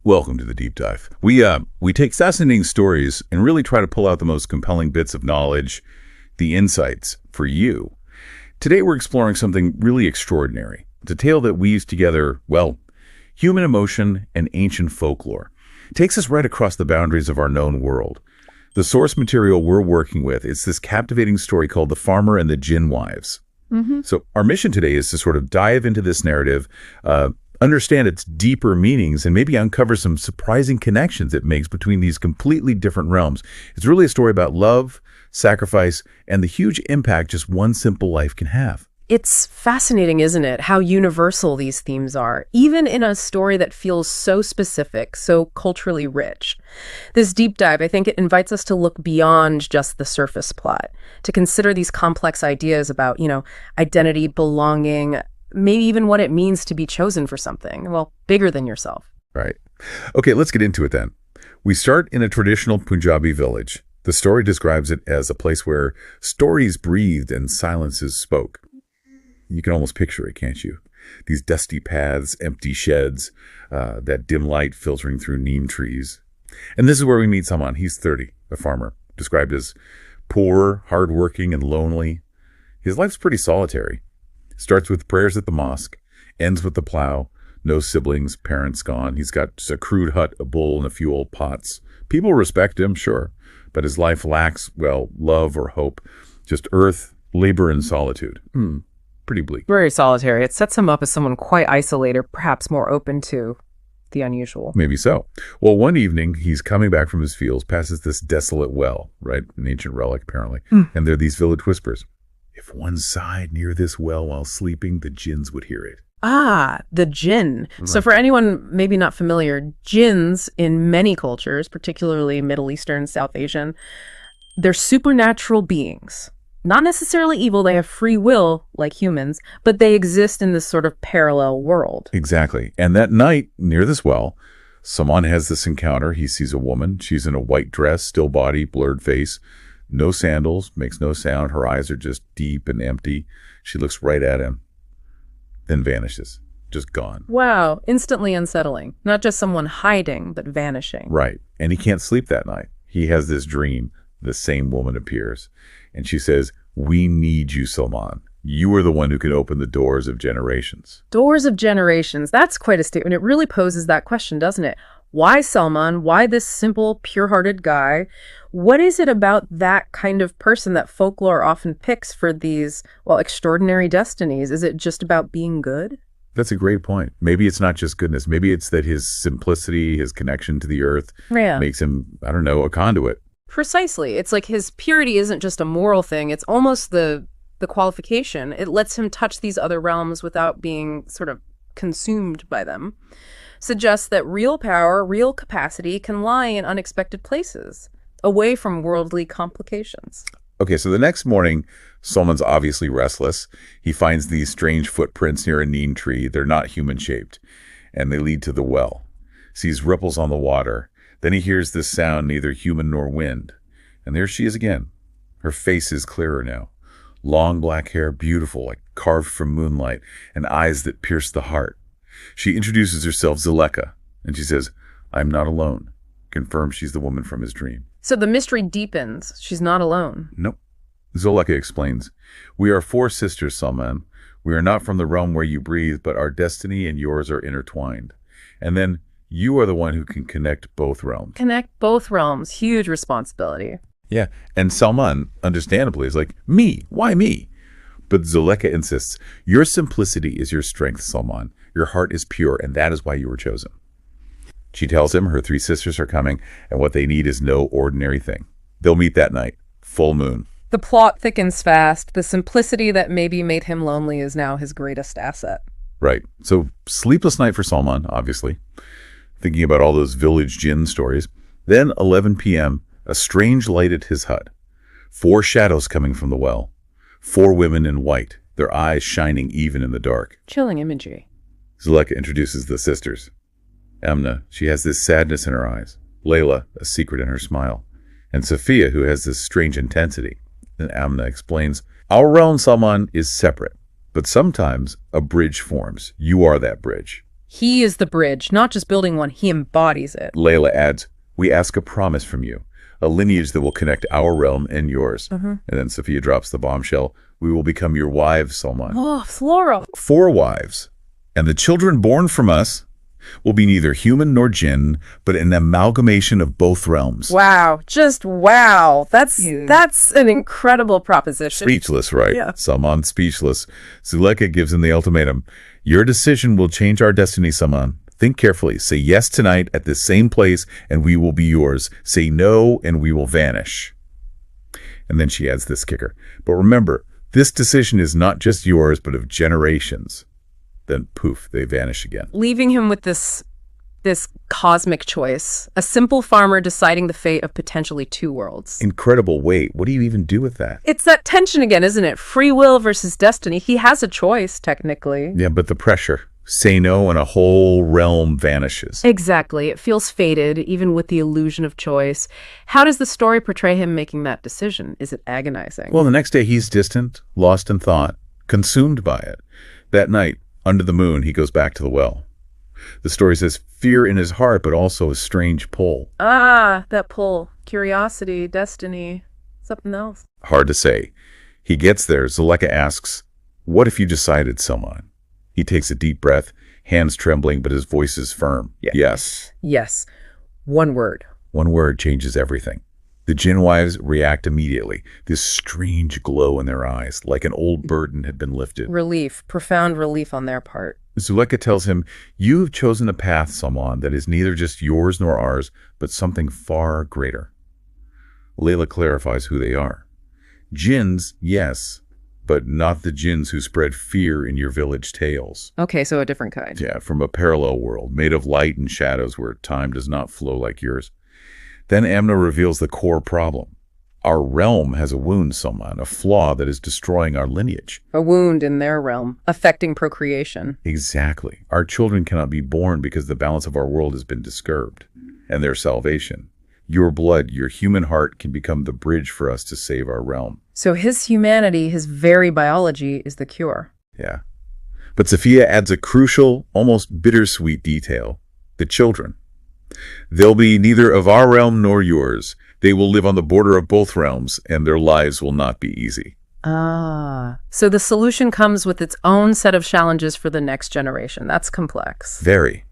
Welcome to the deep dive. We take fascinating stories and really try to pull out the most compelling bits of knowledge, the insights for you. Today we're exploring something really extraordinary. It's a tale that weaves together, well, human emotion and ancient folklore. It takes us right across the boundaries of our known world. The source material we're working with is this captivating story called The Farmer and the Jinn Wives. So our mission today is to sort of dive into this narrative, understand its deeper meanings, and maybe uncover some surprising connections it makes between these completely different realms. It's really a story about love, sacrifice, and the huge impact just one simple life can have. It's fascinating, isn't it, how universal these themes are, even in a story that feels so specific, so culturally rich. This deep dive, I think it invites us to look beyond just the surface plot, to consider these complex ideas about, identity, belonging, maybe even what it means to be chosen for something, well, bigger than yourself. Right. Okay, let's get into it then. We start in a traditional Punjabi village. The story describes it as a place where stories breathed and silences spoke. You can almost picture it, can't you? These dusty paths, empty sheds, that dim light filtering through neem trees. And this is where we meet Salman. He's 30, a farmer, described as poor, hardworking, and lonely. His life's pretty solitary. Starts with prayers at the mosque, ends with the plow, no siblings, parents gone. He's got just a crude hut, a bull, and a few old pots. People respect him, sure, but his life lacks, well, love or hope. Just earth, labor, and solitude. Pretty bleak. Very solitary. It sets him up as someone quite isolated, perhaps more open to the unusual. Maybe so. Well, one evening, he's coming back from his fields, passes this desolate well, right? An ancient relic, apparently. And there are these village whispers. If one sighed near this well while sleeping, the jinns would hear it. Ah, the jinn. Right. So for anyone maybe not familiar, jinns in many cultures, particularly Middle Eastern, South Asian, they're supernatural beings. Not necessarily evil, they have free will like humans, but they exist in this sort of parallel world. Exactly. And that night, near this well, Salman has this encounter. He sees a woman. She's in a white dress, still body, blurred face, no sandals, makes no sound. Her eyes are just deep and empty. She looks right at him, then vanishes, just gone. Wow, instantly unsettling. Not just someone hiding, but vanishing. Right. And he can't sleep that night. He has this dream. The same woman appears. And she says, "We need you, Salman. You are the one who can open the doors of generations." Doors of generations. That's quite a statement. It really poses that question, doesn't it? Why Salman? Why this simple, pure-hearted guy? What is it about that kind of person that folklore often picks for these, well, extraordinary destinies? Is it just about being good? That's a great point. Maybe it's not just goodness. Maybe it's that his simplicity, his connection to the earth makes him, I don't know, a conduit. Precisely. It's like his purity isn't just a moral thing. It's almost the qualification. It lets him touch these other realms without being sort of consumed by them. Suggests that real power, real capacity can lie in unexpected places, away from worldly complications. Okay, so the next morning, Salman's obviously restless. He finds these strange footprints near a neem tree. They're not human-shaped, and they lead to the well. Sees ripples on the water. Then he hears this sound, neither human nor wind. And there she is again. Her face is clearer now. Long black hair, beautiful, like carved from moonlight, and eyes that pierce the heart. She introduces herself Zulekha, and she says, "I'm not alone." Confirms she's the woman from his dream. So the mystery deepens. She's not alone. Nope. Zulekha explains, "We are 4 sisters, Salman. We are not from the realm where you breathe, but our destiny and yours are intertwined. And then you are the one who can connect both realms." Connect both realms. Huge responsibility. Yeah. And Salman, understandably, is like, "Me? Why me?" But Zulekha insists, "Your simplicity is your strength, Salman. Your heart is pure, and that is why you were chosen." She tells him her 3 sisters are coming, and what they need is no ordinary thing. They'll meet that night. Full moon. The plot thickens fast. The simplicity that maybe made him lonely is now his greatest asset. Right. So sleepless night for Salman, obviously. Thinking about all those village jinn stories. Then 11 p.m., a strange light at his hut. 4 shadows coming from the well. 4 women in white, their eyes shining even in the dark. Chilling imagery. Zulekha introduces the sisters. Amna, she has this sadness in her eyes. Layla, a secret in her smile. And Sophia, who has this strange intensity. And Amna explains, "Our realm, Salman, is separate, but sometimes a bridge forms. You are that bridge. He is the bridge, not just building one, he embodies it. Layla adds, we ask a promise from you, a lineage that will connect our realm and yours. And then Sophia drops the bombshell, we will become your wives, Salman. Oh, floral. 4 wives. And the children born from us will be neither human nor jinn, but an amalgamation of both realms. Wow, just wow. That's an incredible proposition. Speechless, right? Yeah. Salman speechless. Zuleika gives him the ultimatum. Your decision will change our destiny, Salman. Think carefully. Say yes tonight at this same place and we will be yours. Say no and we will vanish. And then she adds this kicker. But remember, this decision is not just yours, but of generations. Then poof, they vanish again. Leaving him with this cosmic choice, a simple farmer deciding the fate of potentially 2 worlds. Incredible. Wait, what do you even do with that? It's that tension again, isn't it? Free will versus destiny. He has a choice, technically. Yeah, but the pressure. Say no and a whole realm vanishes. Exactly. It feels fated, even with the illusion of choice. How does the story portray him making that decision? Is it agonizing? Well, the next day he's distant, lost in thought, consumed by it. That night, under the moon, he goes back to the well. The story says fear in his heart, but also a strange pull. Ah, that pull. Curiosity, destiny, something else. Hard to say. He gets there. Zuleika asks, what if you decided, Salman? He takes a deep breath, hands trembling, but his voice is firm. Yeah. Yes. Yes. One word. One word changes everything. The Jinn wives react immediately, this strange glow in their eyes, like an old burden had been lifted. Relief, profound relief on their part. Zuleika tells him, you have chosen a path, Salman, that is neither just yours nor ours, but something far greater. Layla clarifies who they are. Jinns, yes, but not the jinns who spread fear in your village tales. Okay, so a different kind. Yeah, from a parallel world, made of light and shadows where time does not flow like yours. Then Amna reveals the core problem. Our realm has a wound, Salman, a flaw that is destroying our lineage. A wound in their realm, affecting procreation. Exactly. Our children cannot be born because the balance of our world has been disturbed, and their salvation. Your blood, your human heart can become the bridge for us to save our realm. So his humanity, his very biology, is the cure. Yeah. But Sophia adds a crucial, almost bittersweet detail. The children. They'll be neither of our realm nor yours. They will live on the border of both realms, and their lives will not be easy. Ah. So the solution comes with its own set of challenges for the next generation. That's complex. Very.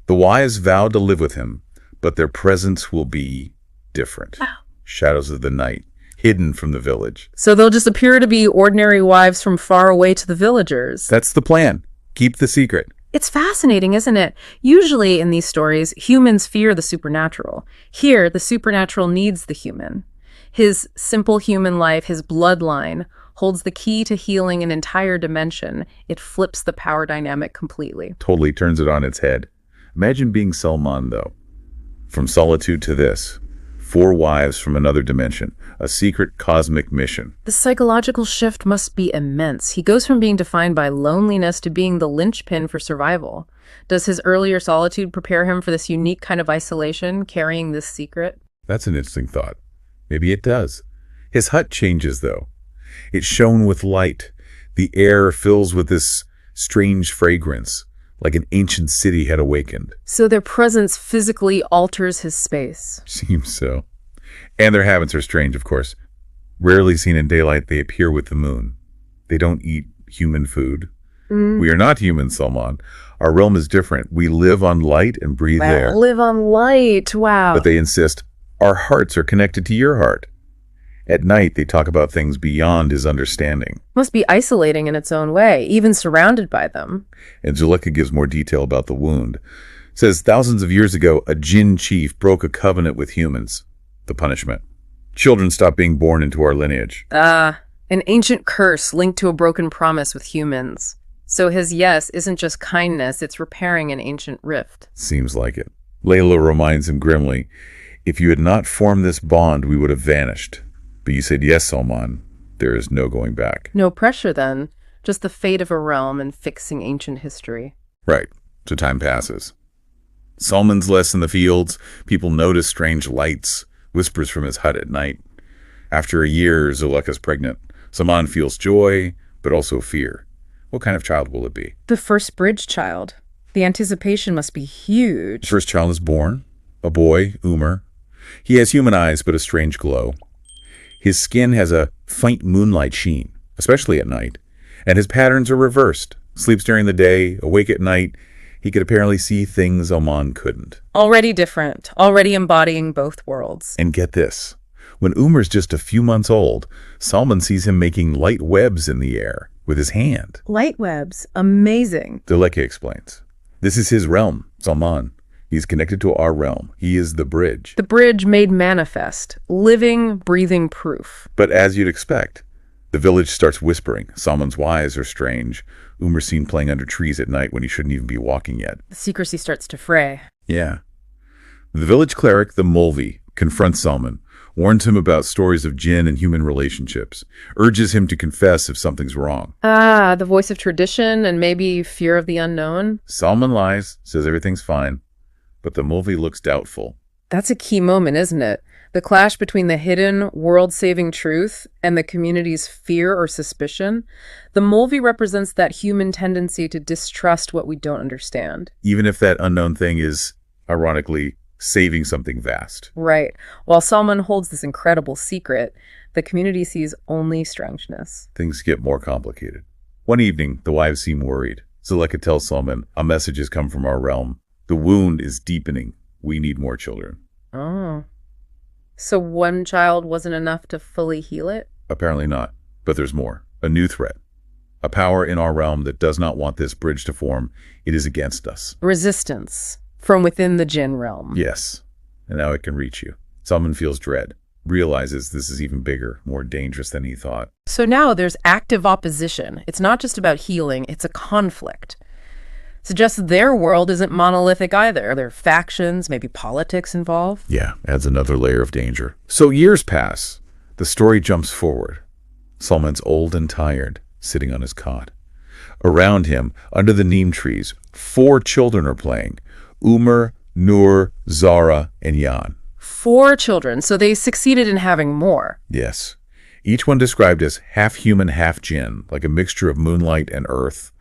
The wives vowed to live with him, but their presence will be different. Shadows of the night, hidden from the village. So they'll just appear to be ordinary wives from far away to the villagers. That's the plan. Keep the secret. It's fascinating, isn't it? Usually in these stories, humans fear the supernatural. Here, the supernatural needs the human. His simple human life, his bloodline, holds the key to healing an entire dimension. It flips the power dynamic completely. Totally turns it on its head. Imagine being Salman, though. From solitude to this. 4 wives from another dimension. A secret cosmic mission. The psychological shift must be immense. He goes from being defined by loneliness to being the linchpin for survival. Does his earlier solitude prepare him for this unique kind of isolation, carrying this secret? That's an interesting thought. Maybe it does. His hut changes, though. It's shone with light. The air fills with this strange fragrance, like an ancient city had awakened. So their presence physically alters his space. Seems so. And their habits are strange, of course. Rarely seen in daylight, they appear with the moon. They don't eat human food. We are not human, Salman. Our realm is different. We live on light and breathe air. Live on light. Wow. But they insist, our hearts are connected to your heart. At night, they talk about things beyond his understanding. Must be isolating in its own way, even surrounded by them. And Zuleika gives more detail about the wound. Says thousands of years ago, a jinn chief broke a covenant with humans. The punishment. Children stopped being born into our lineage. An ancient curse linked to a broken promise with humans. So his yes isn't just kindness, it's repairing an ancient rift. Seems like it. Layla reminds him grimly, if you had not formed this bond, we would have vanished. But you said yes, Salman. There is no going back. No pressure then, just the fate of a realm and fixing ancient history. Right. So time passes. Salman's less in the fields. People notice strange lights, whispers from his hut at night. After a year, Zuleika's pregnant. Salman feels joy, but also fear. What kind of child will it be? The first bridge child. The anticipation must be huge. First child is born, a boy, Umar. He has human eyes, but a strange glow. His skin has a faint moonlight sheen, especially at night, and his patterns are reversed. Sleeps during the day, awake at night. He could apparently see things Salman couldn't. Already different, already embodying both worlds. And get this. When Umar's just a few months old, Salman sees him making light webs in the air with his hand. Light webs, amazing. Daleka explains. This is his realm, Salman. He's connected to our realm. He is the bridge. The bridge made manifest, living, breathing proof. But as you'd expect, the village starts whispering. Salman's eyes are strange. Umar's seen playing under trees at night when he shouldn't even be walking yet. The secrecy starts to fray. Yeah. The village cleric, the Mulvi, confronts Salman, warns him about stories of jinn and human relationships, urges him to confess if something's wrong. Ah, the voice of tradition and maybe fear of the unknown. Salman lies, says everything's fine, but the Mulvi looks doubtful. That's a key moment, isn't it? The clash between the hidden, world-saving truth and the community's fear or suspicion. The Mulvi represents that human tendency to distrust what we don't understand. Even if that unknown thing is, ironically, saving something vast. Right. While Salman holds this incredible secret, the community sees only strangeness. Things get more complicated. One evening, the wives seem worried. Zuleka tells Salman, a message has come from our realm. The wound is deepening. We need more children. Oh. So one child wasn't enough to fully heal it? Apparently not. But there's more. A new threat. A power in our realm that does not want this bridge to form. It is against us. Resistance from within the jinn realm. Yes. And now it can reach you. Salman feels dread. Realizes this is even bigger, more dangerous than he thought. So now there's active opposition. It's not just about healing, it's a conflict. Suggests their world isn't monolithic either. There are factions, maybe politics involved. Yeah, adds another layer of danger. So years pass. The story jumps forward. Salman's old and tired, sitting on his cot. Around him, under the neem trees, 4 children are playing. Umar, Noor, Zara, and Jan. 4 children, so they succeeded in having more. Yes. Each one described as half human, half jinn, like a mixture of moonlight and earth.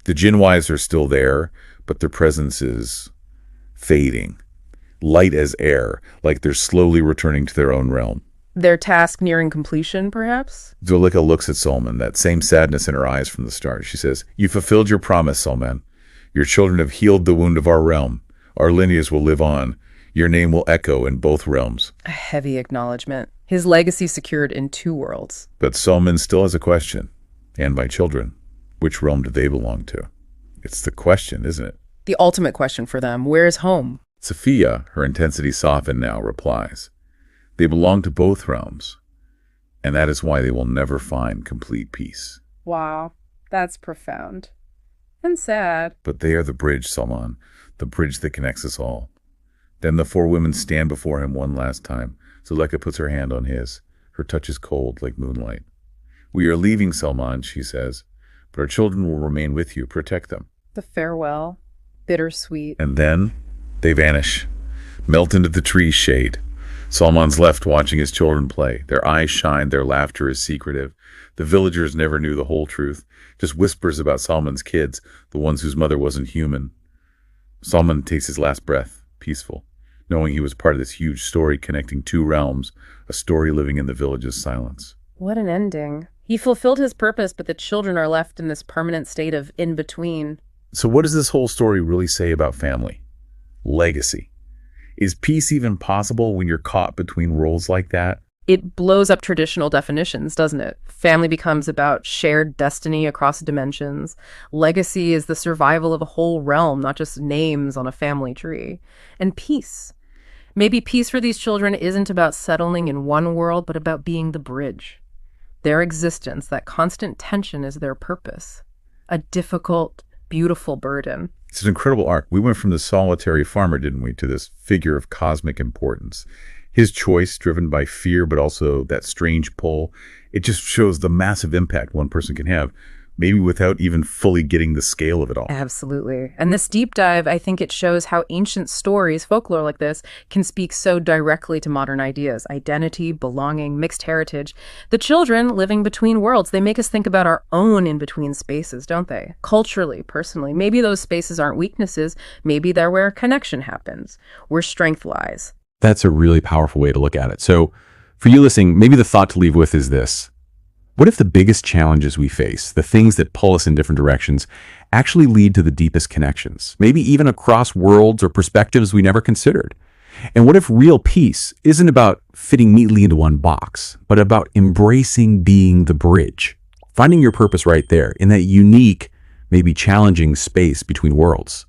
The jinn wives are still there, but their presence is fading. Light as air, like they're slowly returning to their own realm. Their task nearing completion, perhaps? Zuleka looks at Salman, that same sadness in her eyes from the start. She says, "You fulfilled your promise, Salman. Your children have healed the wound of our realm. Our lineage will live on. Your name will echo in both realms." A heavy acknowledgement. His legacy secured in 2 worlds. But Salman still has a question. And my children, which realm do they belong to? It's the question, isn't it? The ultimate question for them, where's home? Sophia, her intensity softened now, replies, they belong to both realms, and that is why they will never find complete peace. Wow, that's profound. And sad. But they are the bridge, Salman, the bridge that connects us all. Then the 4 women stand before him one last time. Zuleka puts her hand on his. Her touch is cold like moonlight. We are leaving, Salman, she says, but our children will remain with you. Protect them. The farewell, bittersweet. And then they vanish, melt into the tree's shade. Salman's left watching his children play. Their eyes shine, their laughter is secretive. The villagers never knew the whole truth, just whispers about Salman's kids, the ones whose mother wasn't human. Salman takes his last breath, peaceful, knowing he was part of this huge story connecting 2 realms, a story living in the village's silence. What an ending. He fulfilled his purpose, but the children are left in this permanent state of in-between. So what does this whole story really say about family? Legacy. Is peace even possible when you're caught between roles like that? It blows up traditional definitions, doesn't it? Family becomes about shared destiny across dimensions. Legacy is the survival of a whole realm, not just names on a family tree. And peace. Maybe peace for these children isn't about settling in one world, but about being the bridge. Their existence, that constant tension, is their purpose. A difficult, beautiful burden. It's an incredible arc. We went from the solitary farmer, didn't we, to this figure of cosmic importance. His choice, driven by fear, but also that strange pull, it just shows the massive impact one person can have maybe without even fully getting the scale of it all. Absolutely. And this deep dive, I think it shows how ancient stories, folklore like this, can speak so directly to modern ideas, identity, belonging, mixed heritage. The children living between worlds, they make us think about our own in-between spaces, don't they? Culturally, personally. Maybe those spaces aren't weaknesses. Maybe they're where connection happens, where strength lies. That's a really powerful way to look at it. So for you listening, maybe the thought to leave with is this. What if the biggest challenges we face, the things that pull us in different directions, actually lead to the deepest connections, maybe even across worlds or perspectives we never considered? And what if real peace isn't about fitting neatly into one box, but about embracing being the bridge, finding your purpose right there in that unique, maybe challenging space between worlds?